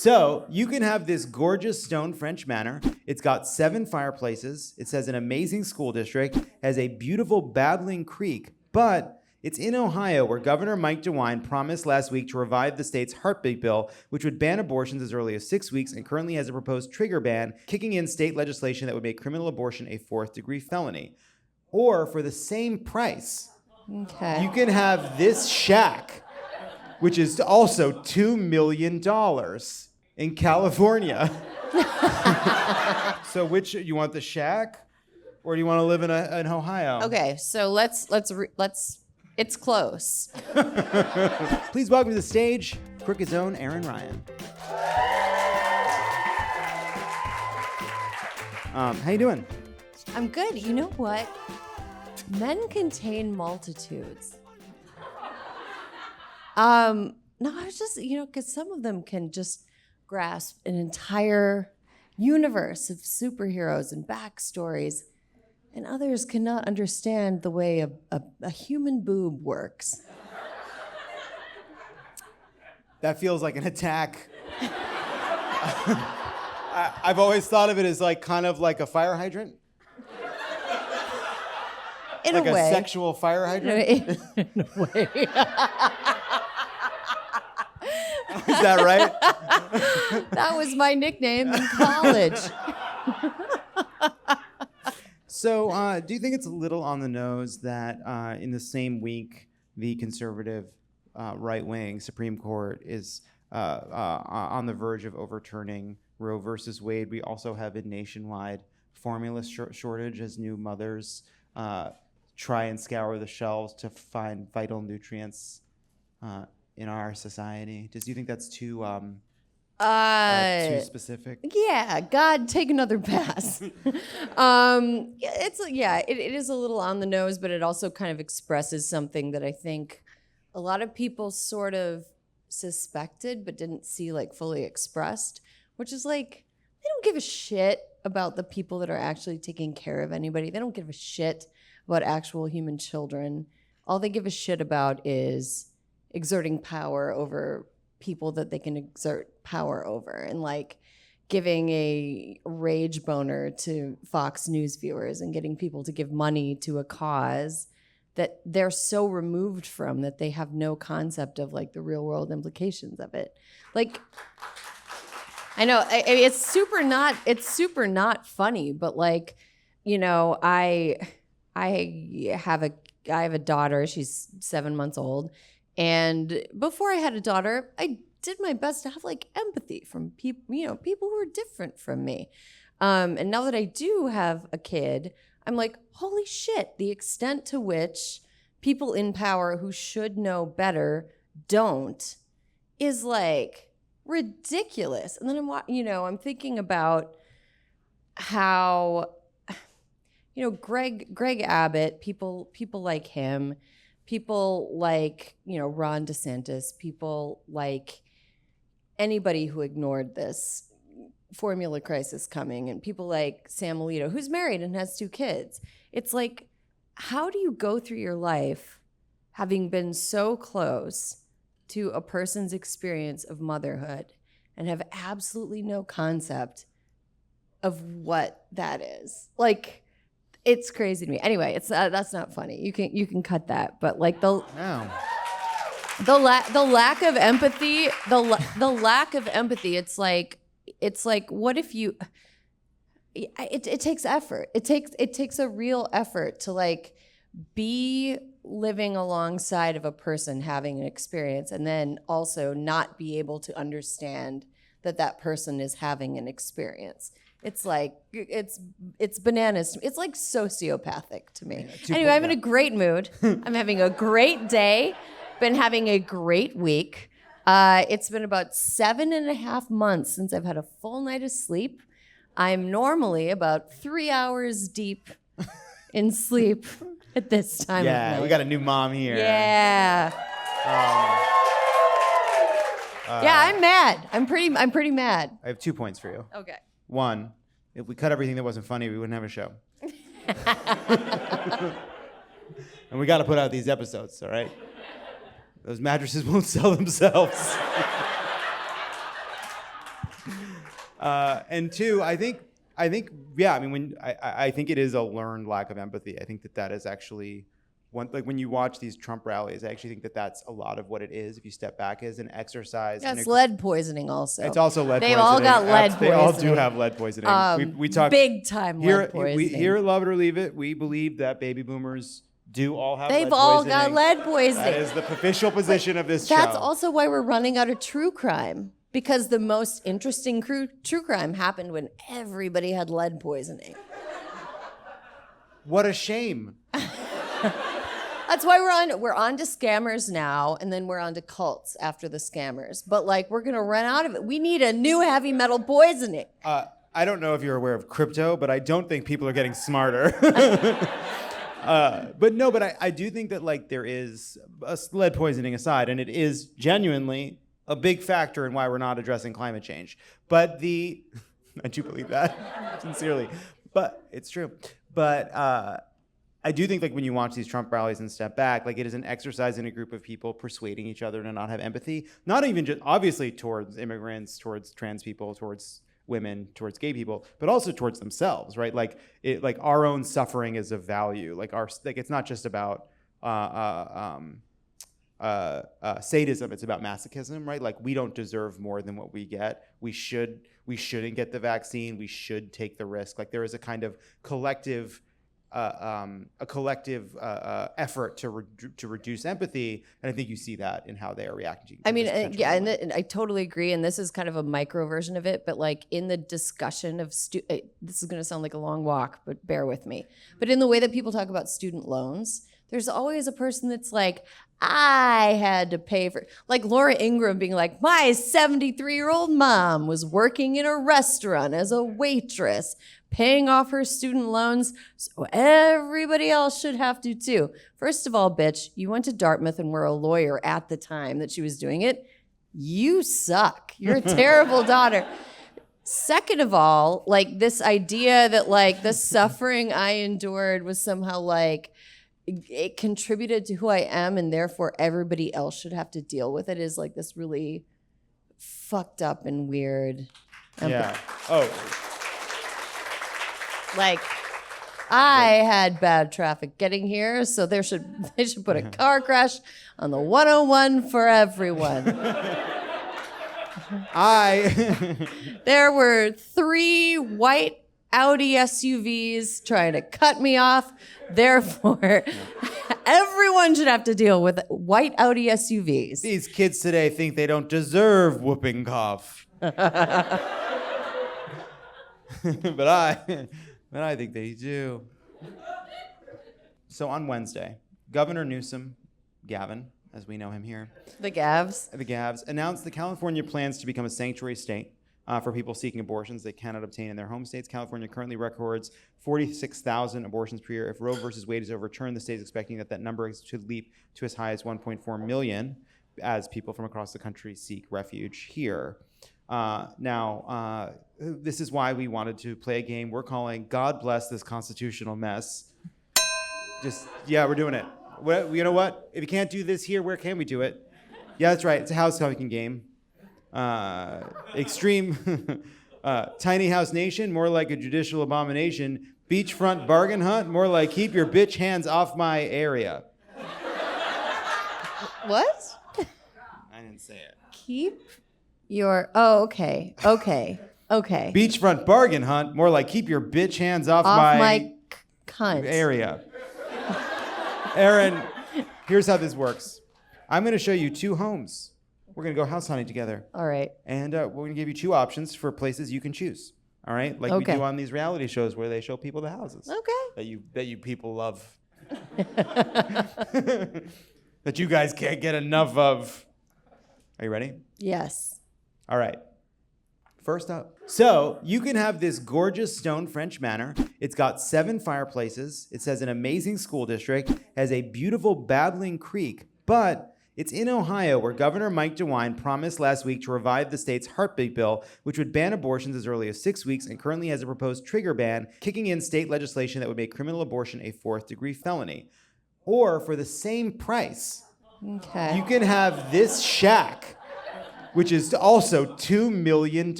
So you can have this gorgeous stone French manor. It's got 7 fireplaces. It says an amazing school district, has a beautiful babbling creek, but it's in Ohio, where Governor Mike DeWine promised last week to revive the state's heartbeat bill, which would ban abortions as early as 6 weeks and currently has a proposed trigger ban, kicking in state legislation that would make criminal abortion a 4th-degree felony. Or for the same price, you can have this shack, which is also $2 million in California. So which, you want the shack, or do you want to live in Ohio? Okay, so let's it's close. Please welcome to the stage, Crooked's own Erin Ryan. How you doing? I'm good. You know what? Men contain multitudes. No, I was just, because some of them can just grasp an entire universe of superheroes and backstories, and others cannot understand the way a human boob works. That feels like an attack. I've always thought of it as kind of like a fire hydrant. In like a way. A sexual fire hydrant? In a way. Is that right? That was my nickname in college. So, do you think it's a little on the nose that in the same week, the conservative right-wing Supreme Court is on the verge of overturning Roe versus Wade? We also have a nationwide formula shortage as new mothers try and scour the shelves to find vital nutrients in our society. Do you think that's too specific? Yeah, God, take another pass. It is a little on the nose, but it also kind of expresses something that I think a lot of people sort of suspected but didn't see fully expressed, which is they don't give a shit about the people that are actually taking care of anybody. They don't give a shit about actual human children. All they give a shit about is exerting power over people that they can exert power over, and giving a rage boner to Fox News viewers and getting people to give money to a cause that they're so removed from that they have no concept of the real world implications of it. I know it's super not funny, but I have a daughter. She's 7 months old. And before I had a daughter, I did my best to have empathy from people, people who are different from me. And now that I do have a kid, I'm holy shit, the extent to which people in power who should know better don't is ridiculous. And then I'm thinking about how, Greg Abbott, people like him, people Ron DeSantis, people anybody who ignored this formula crisis coming, and people like Sam Alito, who's married and has 2 kids. It's how do you go through your life having been so close to a person's experience of motherhood and have absolutely no concept of what that is? It's crazy to me. Anyway, it's that's not funny. You can cut that, but the lack of empathy, the lack of empathy. It's what if you? It takes effort. It takes a real effort to be living alongside of a person having an experience, and then also not be able to understand that person is having an experience. It's it's bananas. It's sociopathic to me. Yeah, anyway, I'm in a great mood. I'm having a great day. Been having a great week. It's been about 7.5 months since I've had a full night of sleep. I'm normally about 3 hours deep in sleep at this time of night. We got a new mom here. Yeah. I'm mad. I'm pretty mad. I have 2 points for you. Okay. 1, if we cut everything that wasn't funny, we wouldn't have a show. And we got to put out these episodes, all right? Those mattresses won't sell themselves. And two, I think, yeah. I mean, I think it is a learned lack of empathy. I think that is actually one. Like when you watch these Trump rallies, I actually think that that's a lot of what it is. If you step back, is an exercise. That's lead poisoning also. It's also lead They've poisoning. all got lead poisoning. They all do have lead poisoning. We talk big time lead poisoning. Here, Love It or Leave It, we believe that baby boomers do all have They've lead all poisoning. got lead poisoning. That is the official position of this show. That's also why we're running out of true crime. Because the most interesting true crime happened when everybody had lead poisoning. What a shame. That's why we're on to scammers now, and then we're on to cults after the scammers. But like we're gonna run out of it. We need a new heavy metal poisoning. I don't know if you're aware of crypto, but I don't think people are getting smarter. But I do think that like there is lead poisoning aside, and it is genuinely a big factor in why we're not addressing climate change. But I do believe that, sincerely. But it's true. But I do think like when you watch these Trump rallies and step back, like it is an exercise in a group of people persuading each other to not have empathy. Not even just obviously towards immigrants, towards trans people, towards women, towards gay people, but also towards themselves, right? Like our own suffering is of value. Like it's not just about sadism, it's about masochism, right? Like we don't deserve more than what we get. We shouldn't get the vaccine. We should take the risk. Like there is a kind of collective effort to reduce empathy, and I think you see that in how they are reacting to. I mean, and I totally agree. And this is kind of a micro version of it, but like in the discussion of this is going to sound like a long walk, but bear with me. But in the way that people talk about student loans, there's always a person that's like, I had to pay for, like Laura Ingraham being like, my 73-year-old mom was working in a restaurant as a waitress, paying off her student loans, so everybody else should have to too. First of all, bitch, you went to Dartmouth and were a lawyer at the time that she was doing it. You suck. You're a terrible daughter. Second of all, like this idea that like the suffering I endured was somehow like, it contributed to who I am and therefore everybody else should have to deal with it is like this really fucked up and weird. Yeah. Oh. Like, I had bad traffic getting here, so they should put a car crash on the 101 for everyone. There were 3 white Audi SUVs trying to cut me off. Therefore, everyone should have to deal with white Audi SUVs. These kids today think they don't deserve whooping cough. But I think they do. So on Wednesday, Governor Newsom, Gavin, as we know him here. The Gavs, announced that California plans to become a sanctuary state for people seeking abortions they cannot obtain in their home states. California currently records 46,000 abortions per year. If Roe versus Wade is overturned, the state is expecting that number should leap to as high as 1.4 million as people from across the country seek refuge here. This is why we wanted to play a game we're calling God Bless This Constitutional Mess. We're doing it. Well, you know what? If you can't do this here, where can we do it? Yeah, that's right. It's a house hunting game. Extreme tiny house nation, more like a judicial abomination. Beachfront bargain hunt, more like keep your bitch hands off my area. What? I didn't say it. Okay. Beachfront bargain hunt, more like keep your bitch hands off my cunt area. Erin, here's how this works. I'm going to show you 2 homes. We're going to go house hunting together. All right. And we're going to give you 2 options for places you can choose. All right? Like we do on these reality shows where they show people the houses. Okay. That you people love. That you guys can't get enough of. Are you ready? Yes. All right. First up. So you can have this gorgeous stone French manor. It's got 7 fireplaces. It says an amazing school district, has a beautiful babbling creek, but it's in Ohio, where Governor Mike DeWine promised last week to revive the state's heartbeat bill, which would ban abortions as early as 6 weeks and currently has a proposed trigger ban, kicking in state legislation that would make criminal abortion a 4th-degree felony. Or for the same price, you can have this shack which is also $2 million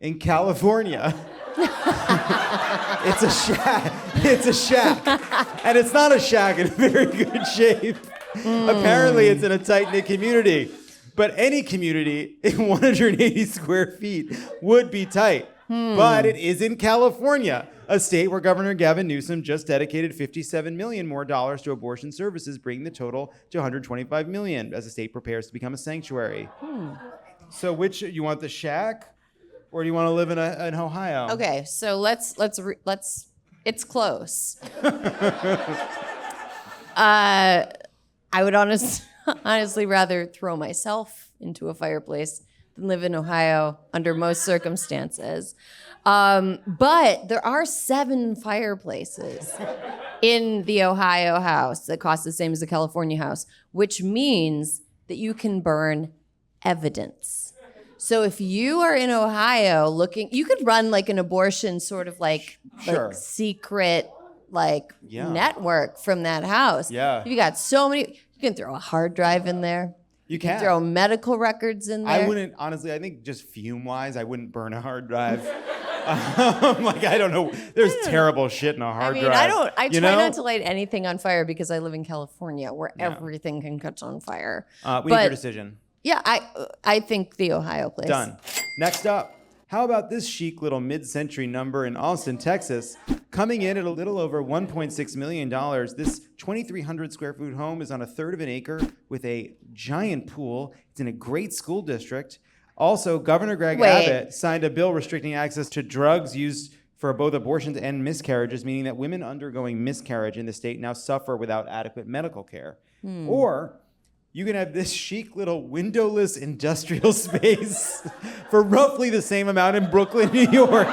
in California. It's a shack. It's a shack. And it's not a shack in very good shape. Apparently, it's in a tight-knit community. But any community in 180 square feet would be tight. But it is in California, a state where Governor Gavin Newsom just dedicated $57 million more to abortion services, bringing the total to $125 million as the state prepares to become a sanctuary. So which, you want the shack, or do you want to live in Ohio? Okay, so let's it's close. I would honestly rather throw myself into a fireplace than live in Ohio under most circumstances. But there are 7 fireplaces in the Ohio house that cost the same as the California house, which means that you can burn evidence. So if you are in Ohio you could run like an abortion sort of like secret network from that house. Yeah. You got so many, you can throw a hard drive in there. You can throw medical records in there. I wouldn't, honestly, I think just fume-wise, I wouldn't burn a hard drive. I don't know. There's terrible shit in a hard drive. I try not to light anything on fire because I live in California where everything can catch on fire. We need your decision. Yeah, I think the Ohio place. Done. Next up, how about this chic little mid-century number in Austin, Texas? Coming in at a little over $1.6 million, this 2,300 square foot home is on a third of an acre with a giant pool. It's in a great school district. Also, Governor Greg Abbott signed a bill restricting access to drugs used for both abortions and miscarriages, meaning that women undergoing miscarriage in the state now suffer without adequate medical care. Or you can have this chic little windowless industrial space for roughly the same amount in Brooklyn, New York.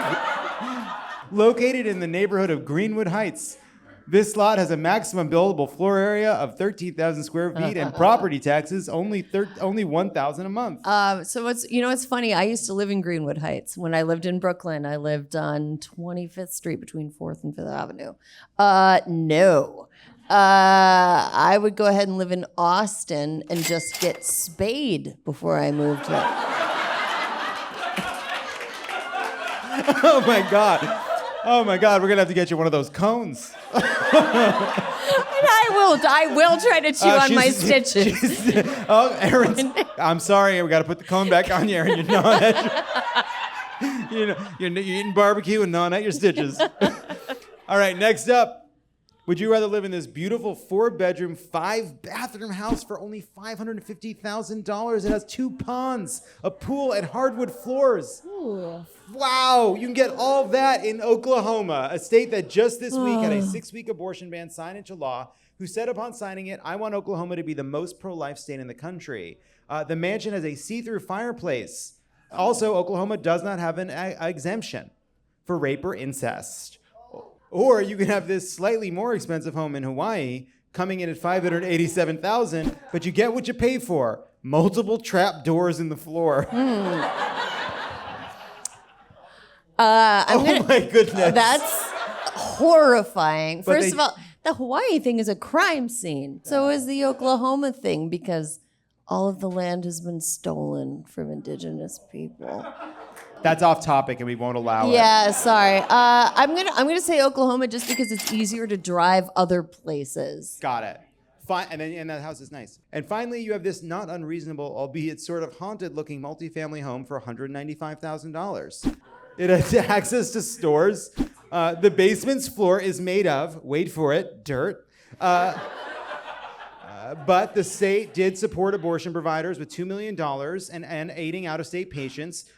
Located in the neighborhood of Greenwood Heights, this lot has a maximum buildable floor area of 13,000 square feet and property taxes only $1,000 a month. So it's funny. I used to live in Greenwood Heights. When I lived in Brooklyn, I lived on 25th Street between 4th and 5th Avenue. No. I would go ahead and live in Austin and just get spayed before I moved here. Oh my God. Oh my God, we're gonna have to get you one of those cones. And I will try to chew on my stitches. Erin, I'm sorry, we gotta put the cone back on you, Erin. You're gnawing at you're eating barbecue and gnawing at your stitches. All right, next up. Would you rather live in this beautiful 4-bedroom, 5-bathroom house for only $550,000? It has 2 ponds, a pool, and hardwood floors. Ooh. Wow, you can get all that in Oklahoma, a state that just this week had a 6-week abortion ban signed into law, who said upon signing it, I want Oklahoma to be the most pro-life state in the country. The mansion has a see-through fireplace. Also, Oklahoma does not have an exemption for rape or incest. Or you can have this slightly more expensive home in Hawaii, coming in at $587,000, but you get what you pay for: multiple trap doors in the floor. My goodness. That's horrifying. First of all, the Hawaii thing is a crime scene. So is the Oklahoma thing, because all of the land has been stolen from indigenous people. That's off topic, and we won't allow it. Yeah, sorry. I'm gonna say Oklahoma just because it's easier to drive other places. Got it. And that house is nice. And finally, you have this not unreasonable, albeit sort of haunted-looking multifamily home for $195,000. It has access to stores. The basement's floor is made of, wait for it, dirt. But the state did support abortion providers with $2 million and aiding out-of-state patients.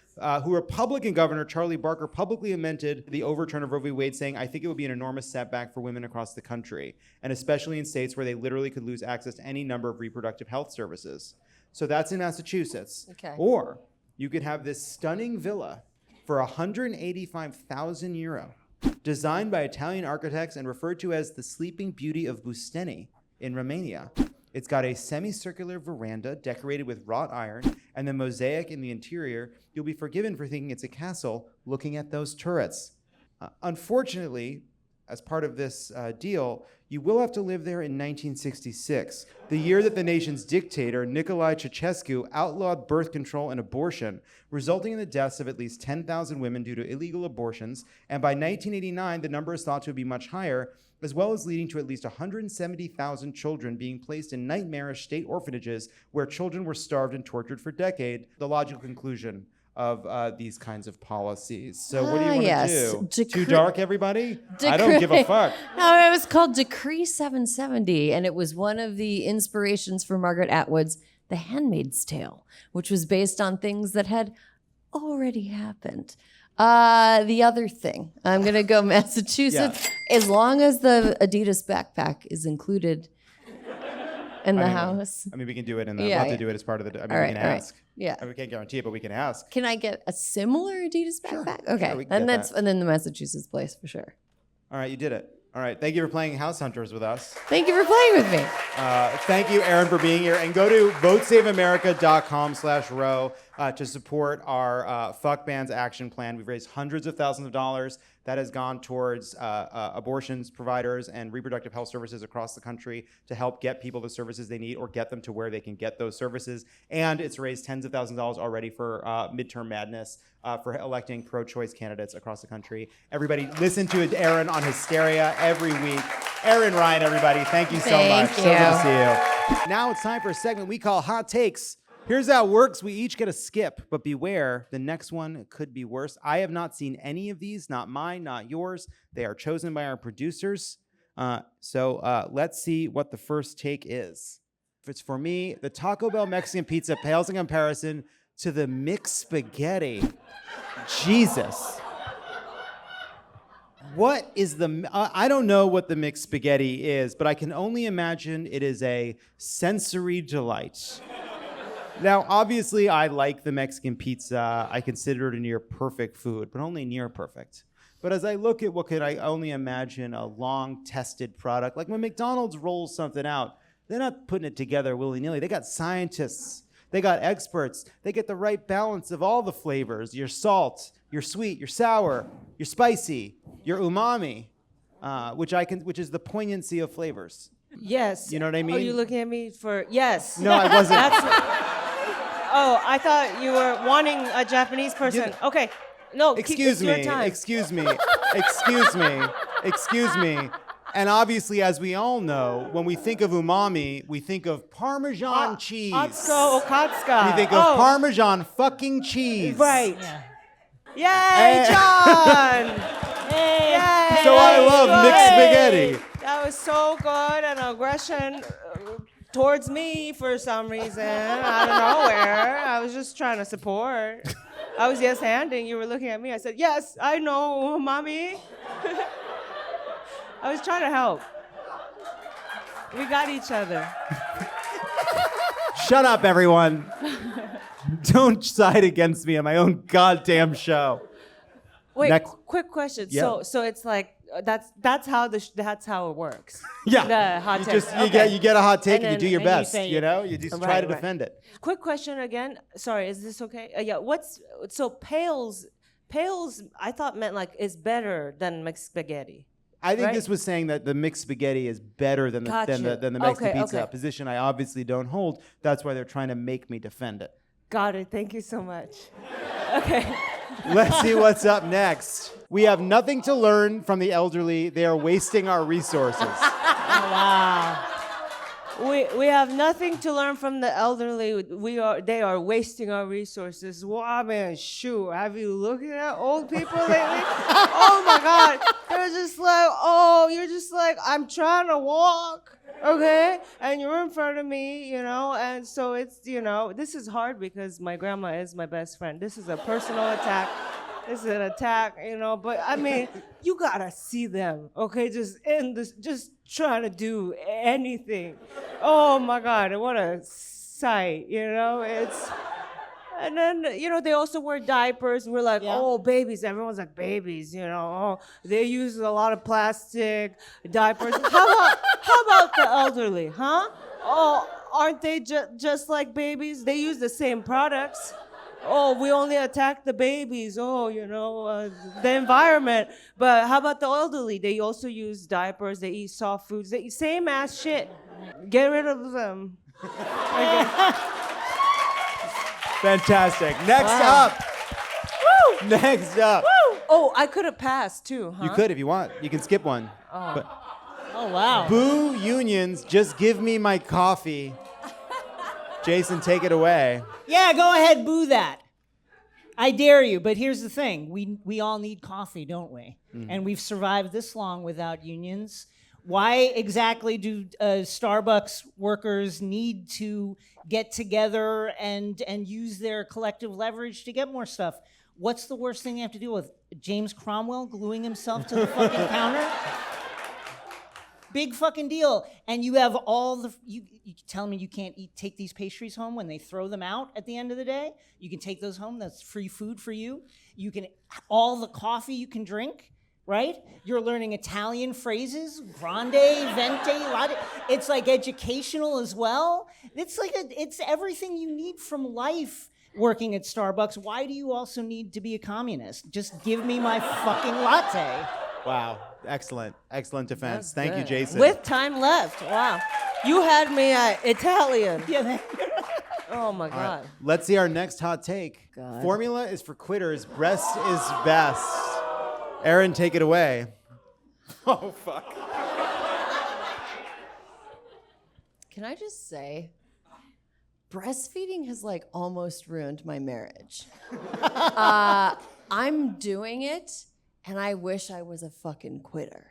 Who Republican Governor Charlie Barker publicly lamented the overturn of Roe v. Wade, saying, I think it would be an enormous setback for women across the country, and especially in states where they literally could lose access to any number of reproductive health services. So that's in Massachusetts. Okay. Or you could have this stunning villa for €185,000, designed by Italian architects and referred to as the Sleeping Beauty of Busteni in Romania. It's got a semicircular veranda decorated with wrought iron, and the mosaic in the interior. You'll be forgiven for thinking it's a castle looking at those turrets. Unfortunately, as part of this deal, You will have to live there in 1966, the year that the nation's dictator, Nicolae Ceausescu, outlawed birth control and abortion, resulting in the deaths of at least 10,000 women due to illegal abortions. And by 1989, the number is thought to be much higher, as well as leading to at least 170,000 children being placed in nightmarish state orphanages where children were starved and tortured for decades. The logical conclusion of these kinds of policies. So what do you want to do? Too dark, everybody? I don't give a fuck. No, it was called Decree 770, and it was one of the inspirations for Margaret Atwood's The Handmaid's Tale, which was based on things that had already happened. The other thing, I'm going to go Massachusetts, as long as the Adidas backpack is included in the house. I mean, we can do it in the, we'll have to do it as part of the, we can ask. Yeah. I mean, we can't guarantee it, but we can ask. Can I get a similar Adidas backpack? Sure. Okay. Sure, we can And get that's that. and then the Massachusetts place for sure. All right, you did it. All right, thank you for playing House Hunters with us. Thank you for playing with me. Thank you, Erin, for being here. And go to votesaveamerica.com/row to support our Fuck Bans action plan. We've raised hundreds of thousands of dollars that has gone towards abortions providers and reproductive health services across the country to help get people the services they need or get them to where they can get those services. And it's raised tens of thousands of dollars already for midterm madness for electing pro-choice candidates across the country. Everybody, listen to Erin on Hysteria every week. Erin Ryan, everybody, thank you so much. Thank So good to you. see you. Now it's time for a segment we call Hot Takes. Here's how it works. We each get a skip, but beware, the next one could be worse. I have not seen any of these, not mine, not yours. They are chosen by our producers. So let's see what the first take is. If it's for me, the Taco Bell Mexican pizza pales in comparison to the mixed spaghetti. Jesus. What is the, I don't know what the mixed spaghetti is, but I can only imagine it is a sensory delight. Now, obviously, I like the Mexican pizza. I consider it a near perfect food, but only near perfect. But as I look at what could I only imagine a long-tested product, like when McDonald's rolls something out, they're not putting it together willy-nilly. They got scientists. They got experts. They get the right balance of all the flavors, your salt, your sweet, your sour, your spicy, your umami, which is the poignancy of flavors. Yes. You know what I mean? Are you looking at me for yes? No, I wasn't. Oh, I thought you were wanting a Japanese person. Yeah. Okay. No, Excuse it's your me, time. excuse me, excuse me, excuse me. And obviously, as we all know, when we think of umami, we think of Parmesan cheese. Atsuko, Okatsuka. We think of Parmesan fucking cheese. Right. Yeah. Yay, Jon! Yay! So I love mixed spaghetti. That was so good, and aggression towards me for some reason out of nowhere. I was just trying to support. I was yes-handing. You were looking at me. I said, yes, I know, mommy. I was trying to help. We got each other. Shut up, everyone. Don't side against me on my own goddamn show. Wait, Next. quick question. Yeah. So it's like that's how it works. Yeah. The hot you take. just you Okay. get a hot take And and you do then- your and you best. say You it. know, you just try Right, to right. defend it. Quick question again. Sorry, is this okay? Yeah. So pales? I thought meant like is better than mixed spaghetti. I think Right. this was saying that the mixed spaghetti is better than the Gotcha. than the Mexican Okay, pizza. okay. A position I obviously don't hold. That's why they're trying to make me defend it. Got it. Thank you so much. Okay. Let's see what's up next. We have nothing to learn from the elderly. They are wasting our resources. Wow. We have nothing to learn from the elderly. They are wasting our resources. Wow, man, shoot. Have you looked at old people lately? Oh my God. They're just like, you're just like, I'm trying to walk, okay? And you're in front of me, and so it's, this is hard because my grandma is my best friend. This is a personal attack. This is an attack, but I mean, you gotta see them, okay? Just trying to do anything. Oh my God, what a sight, And then, they also wear diapers. We're like, babies. Everyone's like, babies, they use a lot of plastic diapers. How about the elderly, huh? Oh, aren't they just like babies? They use the same products. oh, we only attack the babies. Oh, the environment. But how about the elderly? They also use diapers. They eat soft foods. They eat same ass shit. Get rid of them. Fantastic. Next up. Woo! Next up. Woo! Oh, I could have passed too, huh? You could if you want. You can skip one. Oh. But Oh, wow. boo unions, just give me my coffee. Jason, take it away. Yeah, go ahead, boo that. I dare you, but here's the thing. We all need coffee, don't we? And we've survived this long without unions. Why exactly do Starbucks workers need to get together and use their collective leverage to get more stuff? What's the worst thing they have to deal with? James Cromwell gluing himself to the fucking counter? Big fucking deal. And you have all the, you tell me you can't take these pastries home when they throw them out at the end of the day? You can take those home, that's free food for you. You can, all the coffee you can drink, right? You're learning Italian phrases, grande, venti, latte. It's like educational as well. It's like, it's everything you need from life working at Starbucks. Why do you also need to be a communist? Just give me my fucking latte. Wow. Excellent. Excellent defense. Thank you, Jason. With time left. Wow. You had me at Italian. Yeah, Oh, my All God. right. Let's see our next hot take. God. Formula is for quitters. Breast is best. Erin, take it away. Oh, fuck. Can I just say, breastfeeding has like almost ruined my marriage. I'm doing it, and I wish I was a fucking quitter.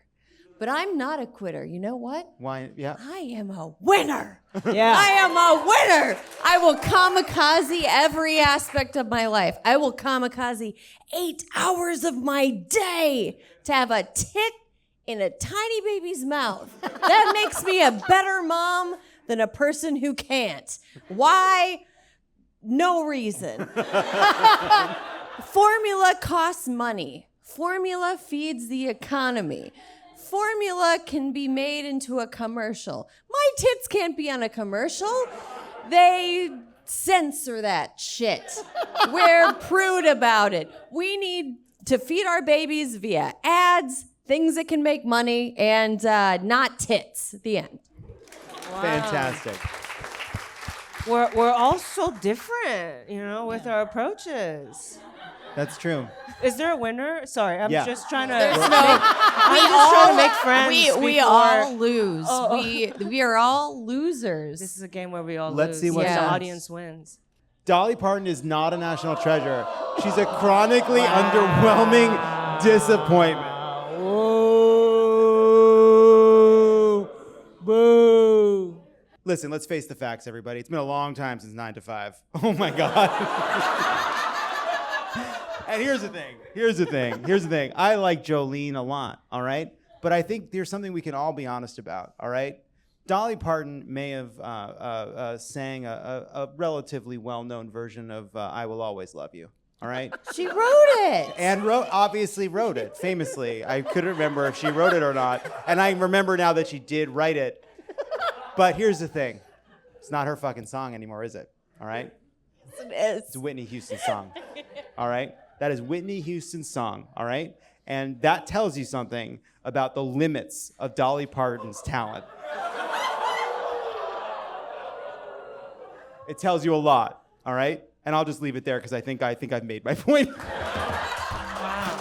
But I'm not a quitter. You know what? Why? Yeah. I am a winner. Yeah. I am a winner. I will kamikaze every aspect of my life. I will kamikaze 8 hours of my day to have a tit in a tiny baby's mouth. That makes me a better mom than a person who can't. Why? No reason. Formula costs money. Formula feeds the economy. Formula can be made into a commercial. My tits can't be on a commercial. They censor that shit. We're prude about it. We need to feed our babies via ads, things that can make money, and not tits. The end. Wow. Fantastic. We're all so different, with our approaches. That's true. Is there a winner? Sorry, I'm Yeah. just trying to. There's I'm no. just trying to make friends. We before- all lose. Oh. We are all losers. This is a game where we all Let's lose. see what The happens. audience wins. Dolly Parton is not a national treasure. She's a chronically underwhelming disappointment. Whoa. Boo. Listen, let's face the facts, everybody. It's been a long time since 9 to 5. Oh my God. And here's the thing. I like Jolene a lot, all right? But I think there's something we can all be honest about, all right? Dolly Parton may have sang a relatively well-known version of I Will Always Love You, all right? She wrote it. And obviously wrote it, famously. I couldn't remember if she wrote it or not. And I remember now that she did write it. But here's the thing. It's not her fucking song anymore, is it? All right? It is. It's Whitney Houston's song. All right? That is Whitney Houston's song. All right? And that tells you something about the limits of Dolly Parton's talent. It tells you a lot. All right? And I'll just leave it there because I think I've made my point. Wow.